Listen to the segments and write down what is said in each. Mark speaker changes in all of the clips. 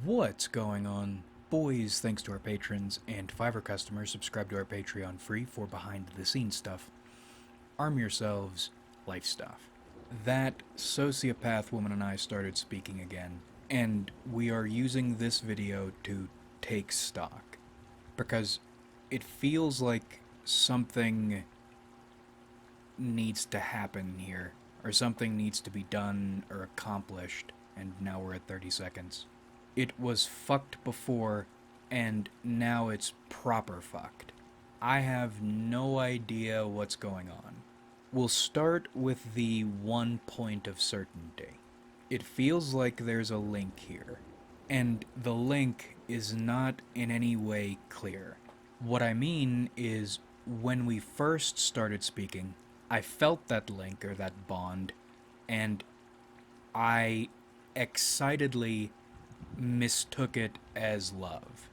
Speaker 1: What's going on? Boys, thanks to our patrons and Fiverr customers, subscribe to our Patreon free for behind the scenes stuff. Arm yourselves, life stuff. That sociopath woman and I started speaking again, and we are using this video to take stock. Because it feels like something needs to happen here, or something needs to be done or accomplished, and now we're at 30 seconds. It was fucked before, and now it's proper fucked. I have no idea what's going on. We'll start with the one point of certainty. It feels like there's a link here, and the link is not in any way clear. What I mean is, when we first started speaking, I felt that link or that bond, and I excitedly mistook it as love.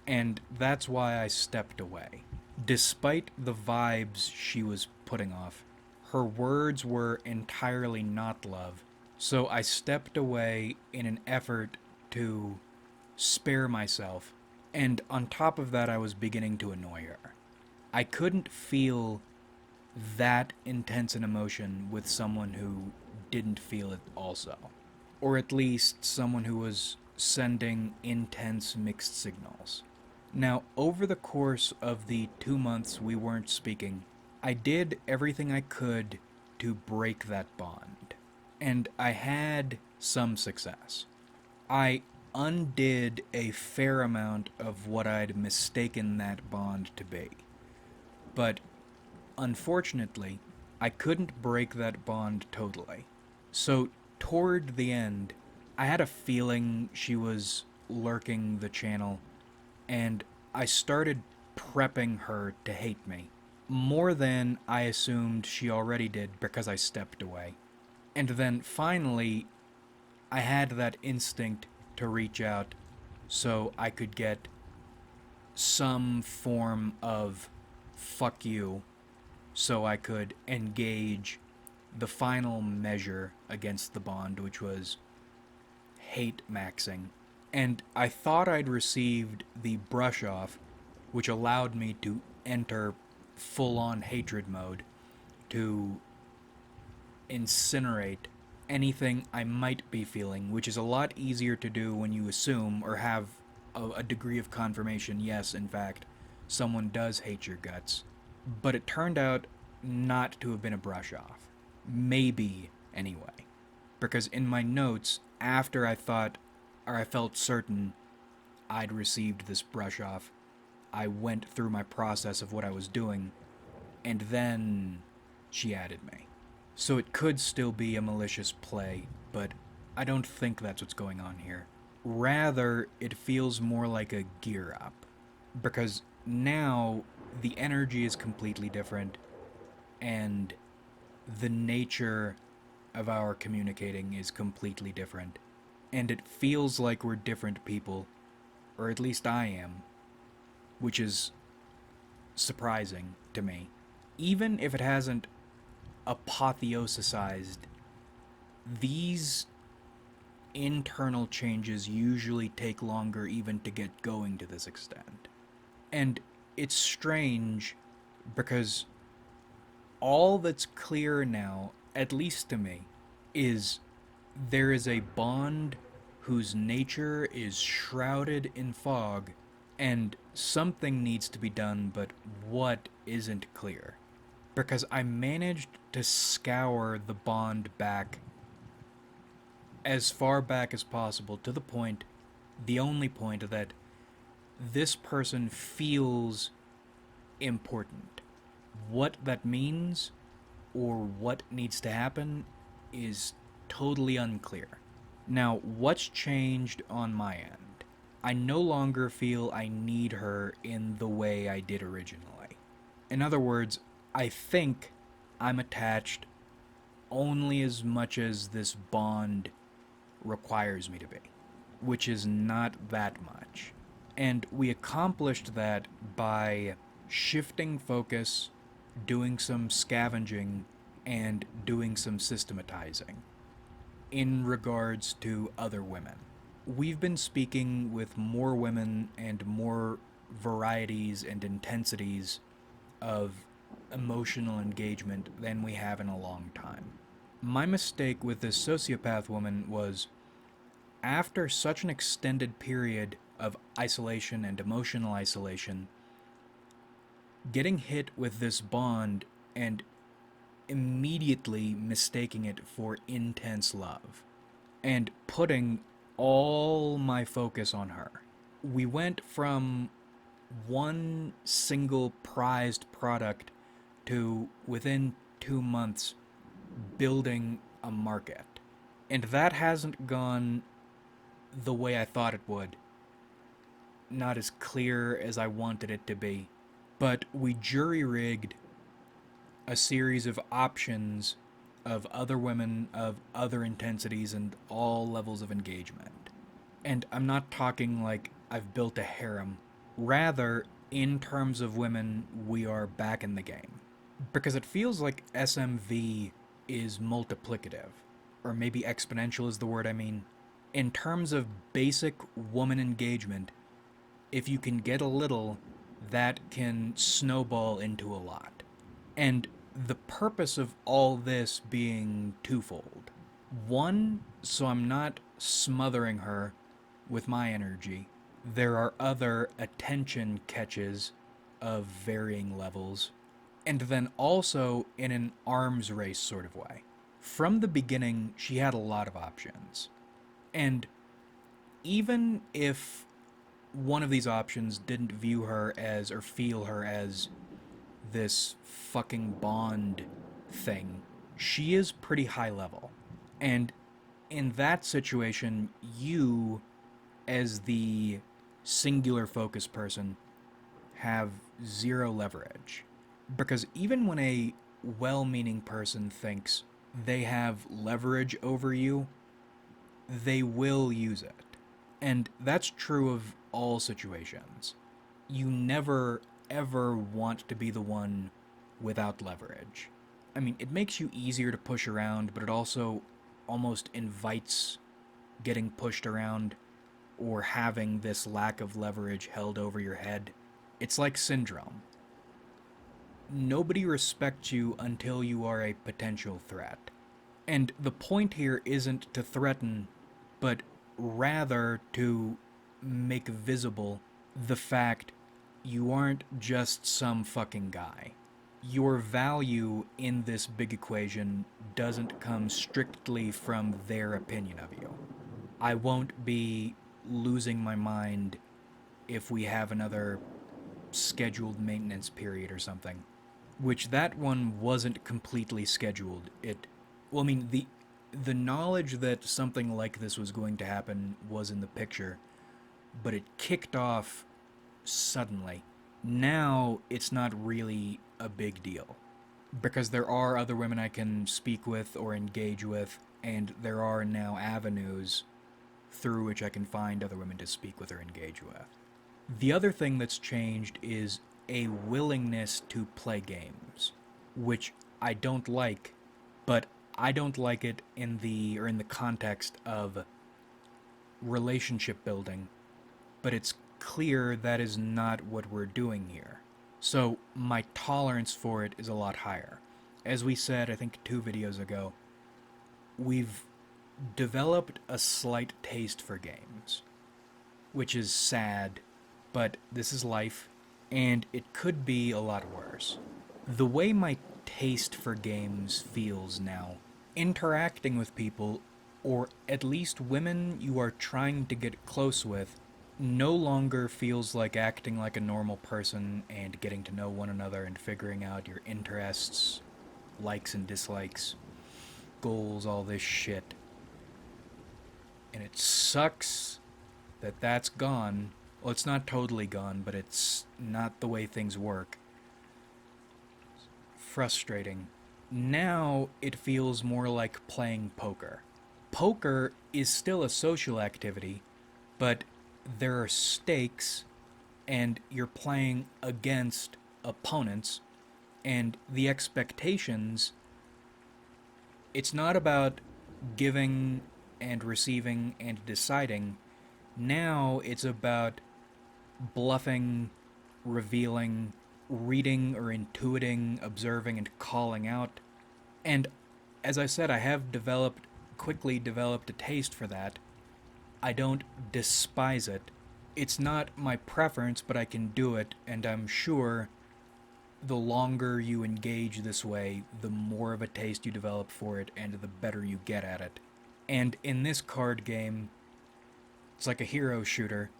Speaker 1: And that's why I stepped away. Despite the vibes she was putting off, her words were entirely not love, so I stepped away in an effort to spare myself, and on top of that, I was beginning to annoy her. I couldn't feel that intense an emotion with someone who didn't feel it also. Or at least someone who was sending intense mixed signals. Now, over the course of the 2 months we weren't speaking, I did everything I could to break that bond. And I had some success. I undid a fair amount of what I'd mistaken that bond to be. But unfortunately, I couldn't break that bond totally. So, toward the end, I had a feeling she was lurking the channel, and I started prepping her to hate me. More than I assumed she already did because I stepped away. And then finally, I had that instinct to reach out so I could get some form of fuck you so I could engage the final measure against the bond, which was hate maxing. And I thought I'd received the brush off, which allowed me to enter full on hatred mode to incinerate anything I might be feeling, which is a lot easier to do when you assume or have a degree of confirmation, yes, in fact, someone does hate your guts. But it turned out not to have been a brush off. Maybe, anyway. Because in my notes, after I thought, or I felt certain I'd received this brush off, I went through my process of what I was doing, and then she added me. So it could still be a malicious play, but I don't think that's what's going on here. Rather, it feels more like a gear up. Because now the energy is completely different, and the nature of our communicating is completely different. And it feels like we're different people, or at least I am, which is surprising to me. Even if it hasn't apotheosized, these internal changes usually take longer even to get going to this extent. And it's strange because all that's clear now, at least to me, is there is a bond whose nature is shrouded in fog, and something needs to be done, but what isn't clear. Because I managed to scour the bond back as far back as possible to the point, the only point, that this person feels important. What that means or what needs to happen is totally unclear. Now, what's changed on my end? I no longer feel I need her in the way I did originally. In other words, I think I'm attached only as much as this bond requires me to be, which is not that much. And we accomplished that by shifting focus, doing some scavenging, and doing some systematizing in regards to other women. we've been speaking with more women and more varieties and intensities of emotional engagement than we have in a long time. My mistake with this sociopath woman was after such an extended period of isolation and emotional isolation, getting hit with this bond and immediately mistaking it for intense love and putting all my focus on her. We went from one single prized product to within 2 months building a market. And that hasn't gone the way I thought it would. Not as clear as I wanted it to be. But we jury rigged a series of options of other women of other intensities and all levels of engagement. And I'm not talking like I've built a harem. Rather, in terms of women, we are back in the game. Because it feels like SMV is multiplicative. Or maybe exponential is the word I mean. In terms of basic woman engagement, if you can get a little, that can snowball into a lot. And the purpose of all this being twofold. One, so I'm not smothering her with my energy. There are other attention catches of varying levels. And then also in an arms race sort of way. From the beginning, she had a lot of options. And even if one of these options didn't view her as or feel her as this fucking Bond thing, she is pretty high level. And in that situation, you, as the singular focus person, have zero leverage. Because even when a well-meaning person thinks they have leverage over you, they will use it. And that's true of all situations. You never, ever want to be the one without leverage. I mean, it makes you easier to push around, but it also almost invites getting pushed around or having this lack of leverage held over your head. It's like syndrome. Nobody respects you until you are a potential threat. And the point here isn't to threaten, but rather to make visible the fact you aren't just some fucking guy. Your value in this big equation doesn't come strictly from their opinion of you. I won't be losing my mind if we have another scheduled maintenance period or something. Which that one wasn't completely scheduled. The knowledge that something like this was going to happen was in the picture, but it kicked off suddenly. Now it's not really a big deal because there are other women I can speak with or engage with, and there are now avenues through which I can find other women to speak with or engage with. The other thing that's changed is a willingness to play games, which I don't like, but I don't like it in the context of relationship building, but it's clear that is not what we're doing here. So my tolerance for it is a lot higher. As we said, I think 2 videos ago, we've developed a slight taste for games, which is sad, but this is life, and it could be a lot worse. The way my taste for games feels now, interacting with people, or at least women you are trying to get close with, no longer feels like acting like a normal person and getting to know one another and figuring out your interests, likes and dislikes, goals, all this shit. And it sucks that that's gone. Well, it's not totally gone, but it's not the way things work. Frustrating. Now it feels more like playing poker. Poker is still a social activity, but there are stakes, and you're playing against opponents, and the expectations, it's not about giving and receiving and deciding, Now it's about bluffing, revealing, reading or intuiting, observing, and calling out. And as I said, I have quickly developed a taste for that. I don't despise it. It's not my preference, but I can do it, and I'm sure the longer you engage this way, the more of a taste you develop for it, and the better you get at it. And in this card game, it's like a hero shooter.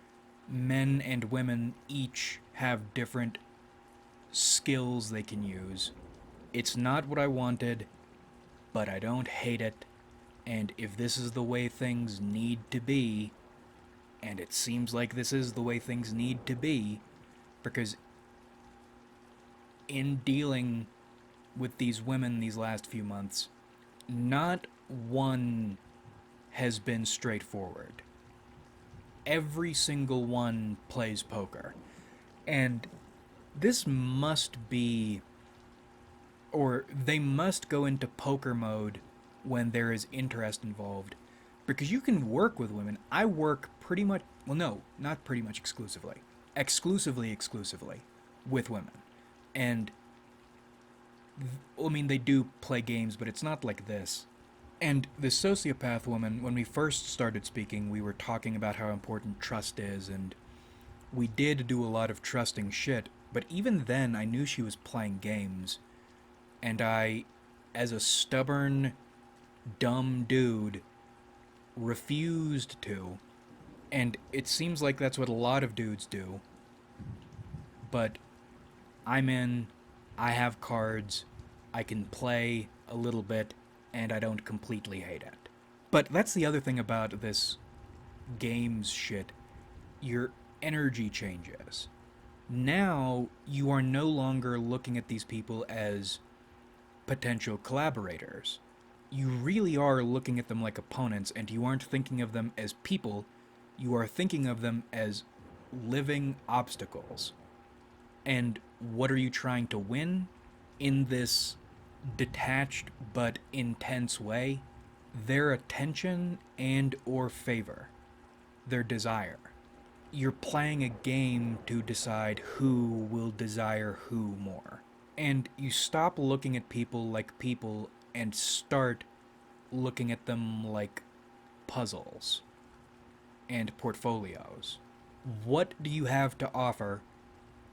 Speaker 1: Men and women each have different skills they can use. It's not what I wanted, but I don't hate it. And if this is the way things need to be, and it seems like this is the way things need to be, because in dealing with these women these last few months, not one has been straightforward. Every single one plays poker. And this must be, or they must go into poker mode when there is interest involved. Because you can work with women. I work pretty much, well, no, not pretty much exclusively. Exclusively with women. And, I mean, they do play games, but it's not like this. And the sociopath woman, when we first started speaking, we were talking about how important trust is, and we did do a lot of trusting shit, but even then I knew she was playing games. And I, as a stubborn, dumb dude, refused to. And it seems like that's what a lot of dudes do. But I'm in, I have cards, I can play a little bit, and I don't completely hate it. But that's the other thing about this games shit. Your energy changes. Now you are no longer looking at these people as potential collaborators. You really are looking at them like opponents, and you aren't thinking of them as people. You are thinking of them as living obstacles. And what are you trying to win in this detached but intense way? Their attention and or favor, their desire. You're playing a game to decide who will desire who more. And you stop looking at people like people and start looking at them like puzzles and portfolios. What do you have to offer,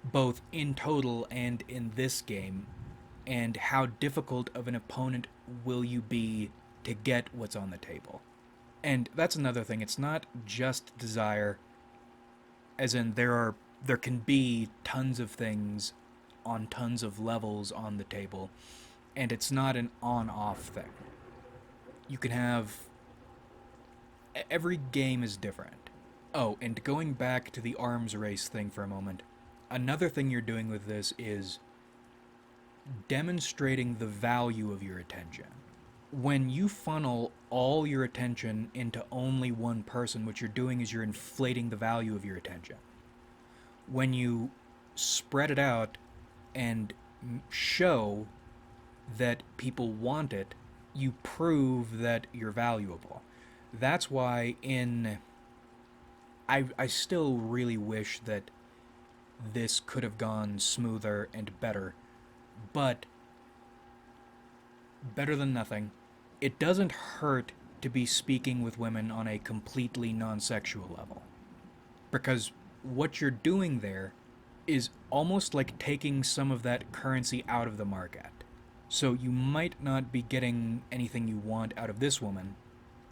Speaker 1: both in total and in this game, and how difficult of an opponent will you be to get what's on the table? And that's another thing. It's not just desire, as in there can be tons of things on tons of levels on the table, and it's not an on-off thing. You can have, every game is different. Oh, and going back to the arms race thing for a moment, another thing you're doing with this is demonstrating the value of your attention. When you funnel all your attention into only one person, what you're doing is you're inflating the value of your attention. When you spread it out and show that people want it, you prove that you're valuable. That's why I still really wish that this could have gone smoother and better, but better than nothing. It doesn't hurt to be speaking with women on a completely non-sexual level, because what you're doing there is almost like taking some of that currency out of the market. So you might not be getting anything you want out of this woman,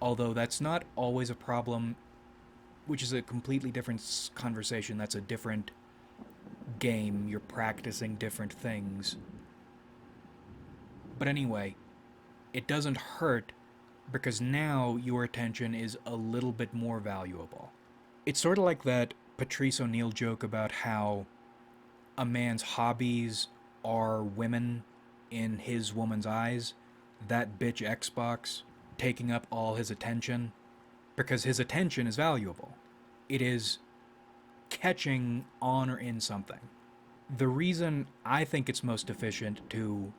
Speaker 1: although that's not always a problem, which is a completely different conversation. That's a different game. You're practicing different things. But anyway, it doesn't hurt because now your attention is a little bit more valuable. It's sort of like that Patrice O'Neill joke about how a man's hobbies are women in his woman's eyes. That bitch Xbox taking up all his attention because his attention is valuable. It is catching on or in something. The reason I think it's most efficient to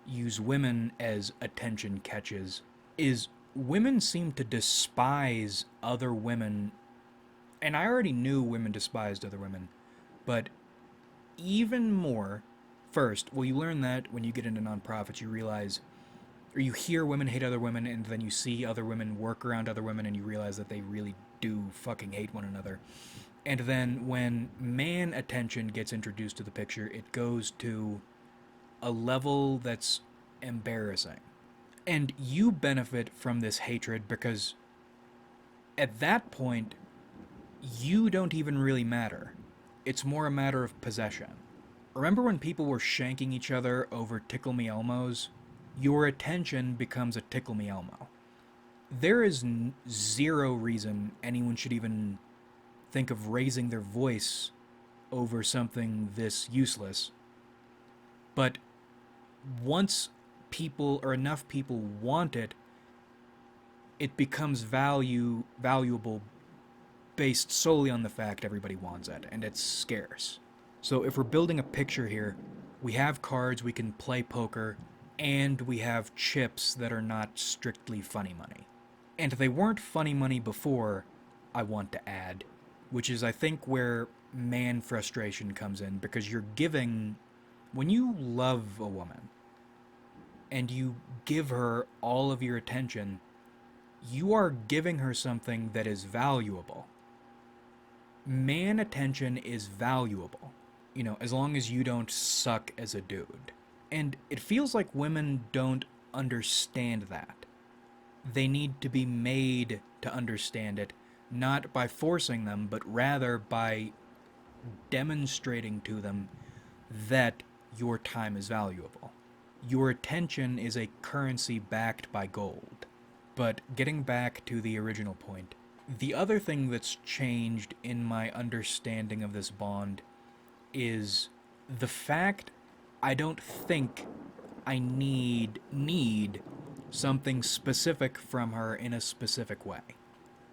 Speaker 1: use women as attention catches is women seem to despise other women And I already knew women despised other women, but even more, first, well, you learn that when you get into nonprofits, you realize, or you hear women hate other women, and then you see other women work around other women, and you realize that they really do fucking hate one another. And then when man attention gets introduced to the picture, it goes to a level that's embarrassing. And you benefit from this hatred because at that point, you don't even really matter. It's more a matter of possession. Remember when people were shanking each other over Tickle Me Elmos? Your attention becomes a Tickle Me Elmo. There is zero reason anyone should even think of raising their voice over something this useless. But once people or enough people want it, it becomes valuable based solely on the fact everybody wants it, and it's scarce. So if we're building a picture here, we have cards, we can play poker, and we have chips that are not strictly funny money. And they weren't funny money before, I want to add, which is, I think, where man frustration comes in, because you're giving. When you love a woman and you give her all of your attention, you are giving her something that is valuable. Man attention is valuable, as long as you don't suck as a dude. And it feels like women don't understand that. They need to be made to understand it, not by forcing them, but rather by demonstrating to them that your time is valuable. Your attention is a currency backed by gold. But getting back to the original point, the other thing that's changed in my understanding of this bond is the fact I don't think I need something specific from her in a specific way.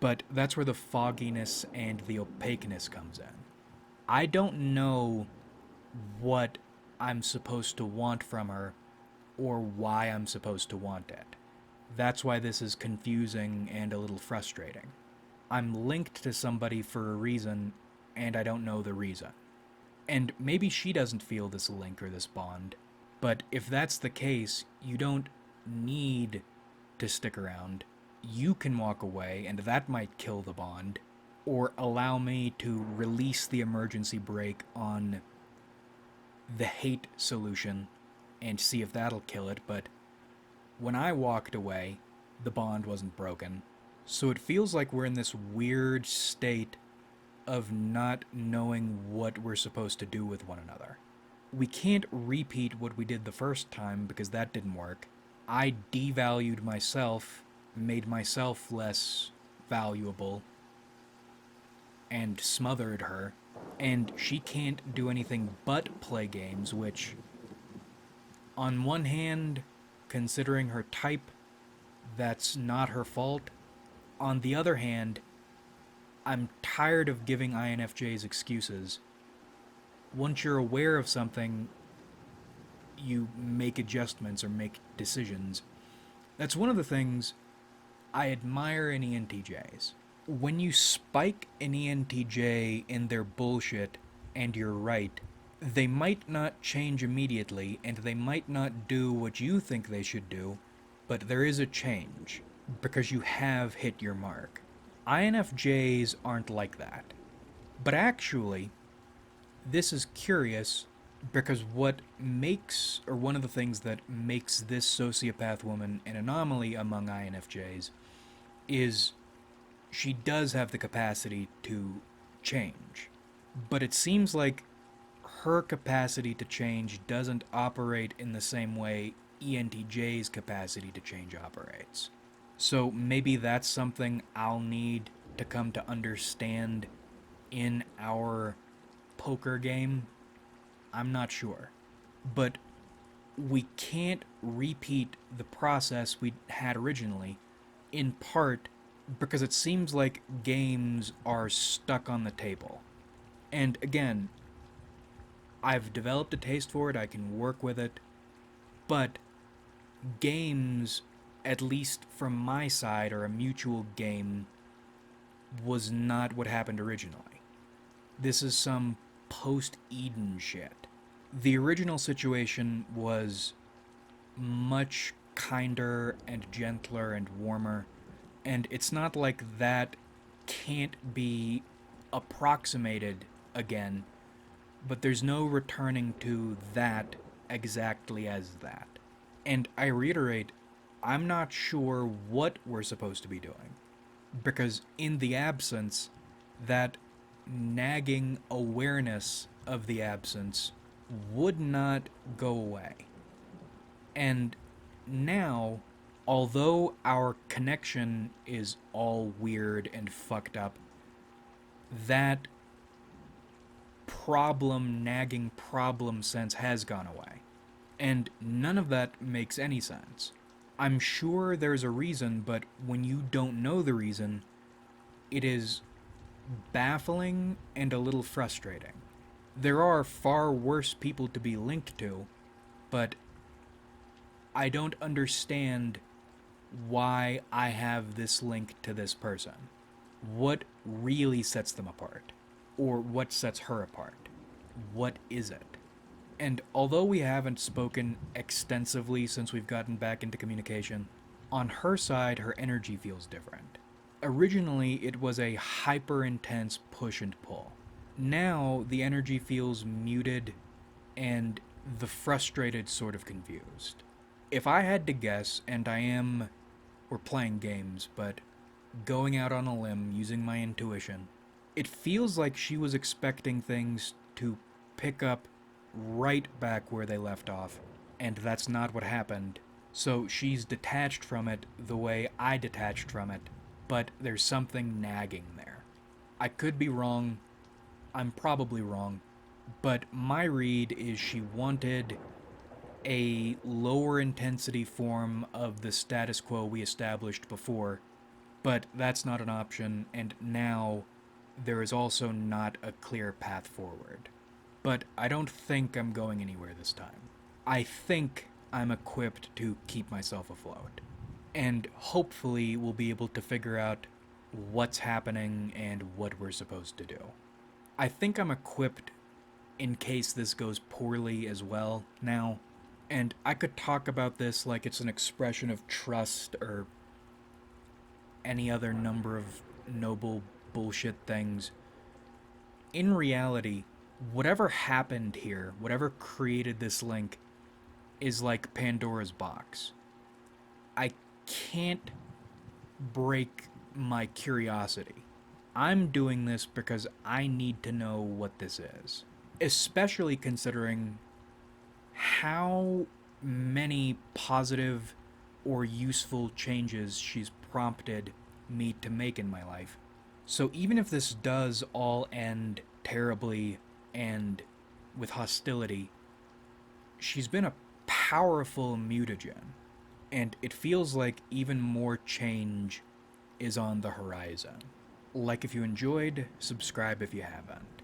Speaker 1: But that's where the fogginess and the opaqueness comes in. I don't know what I'm supposed to want from her or why I'm supposed to want it. That's why this is confusing and a little frustrating. I'm linked to somebody for a reason, and I don't know the reason. And maybe she doesn't feel this link or this bond, but if that's the case, you don't need to stick around. You can walk away, and that might kill the bond, or allow me to release the emergency brake on the hate solution and see if that'll kill it, but when I walked away, the bond wasn't broken. So it feels like we're in this weird state of not knowing what we're supposed to do with one another. We can't repeat what we did the first time because that didn't work. I devalued myself, made myself less valuable, and smothered her, and she can't do anything but play games, which, on one hand, considering her type, that's not her fault. On the other hand, I'm tired of giving INFJs excuses. Once you're aware of something, you make adjustments or make decisions. That's one of the things I admire in ENTJs. When you spike an ENTJ in their bullshit and you're right, they might not change immediately and they might not do what you think they should do, but there is a change because you have hit your mark. INFJs aren't like that. But actually, this is curious because what makes, or one of the things that makes this sociopath woman an anomaly among INFJs is she does have the capacity to change. But it seems like her capacity to change doesn't operate in the same way ENTJ's capacity to change operates. So maybe that's something I'll need to come to understand in our poker game. I'm not sure. But we can't repeat the process we had originally, in part because it seems like games are stuck on the table. And again, I've developed a taste for it, I can work with it, but games, at least from my side, are a mutual game was not what happened originally. This is some post-Eden shit. The original situation was much kinder and gentler and warmer, and it's not like that can't be approximated again, but there's no returning to that exactly as that. And I reiterate, I'm not sure what we're supposed to be doing, because in the absence, that nagging awareness of the absence would not go away. And now, although our connection is all weird and fucked up, that nagging problem sense has gone away. And none of that makes any sense. I'm sure there's a reason, but when you don't know the reason, it is baffling and a little frustrating. There are far worse people to be linked to, but I don't understand why I have this link to this person. What really sets them apart? Or what sets her apart? What is it? And although we haven't spoken extensively since we've gotten back into communication, on her side, her energy feels different. Originally, it was a hyper-intense push and pull. Now, the energy feels muted and the frustrated sort of confused. If I had to guess, and we're playing games, but going out on a limb using my intuition, it feels like she was expecting things to pick up right back where they left off, and that's not what happened. So she's detached from it the way I detached from it, but there's something nagging there. I could be wrong, I'm probably wrong, but my read is she wanted a lower intensity form of the status quo we established before, but that's not an option, and now there is also not a clear path forward. But I don't think I'm going anywhere this time. I think I'm equipped to keep myself afloat, and hopefully we'll be able to figure out what's happening and what we're supposed to do. I think I'm equipped in case this goes poorly as well now, and I could talk about this like it's an expression of trust or any other number of noble bullshit things. In reality, whatever happened here, whatever created this link, is like Pandora's box. I can't break my curiosity. I'm doing this because I need to know what this is. Especially considering how many positive or useful changes she's prompted me to make in my life. So even if this does all end terribly and with hostility, she's been a powerful mutagen, and it feels like even more change is on the horizon. Like if you enjoyed, subscribe if you haven't.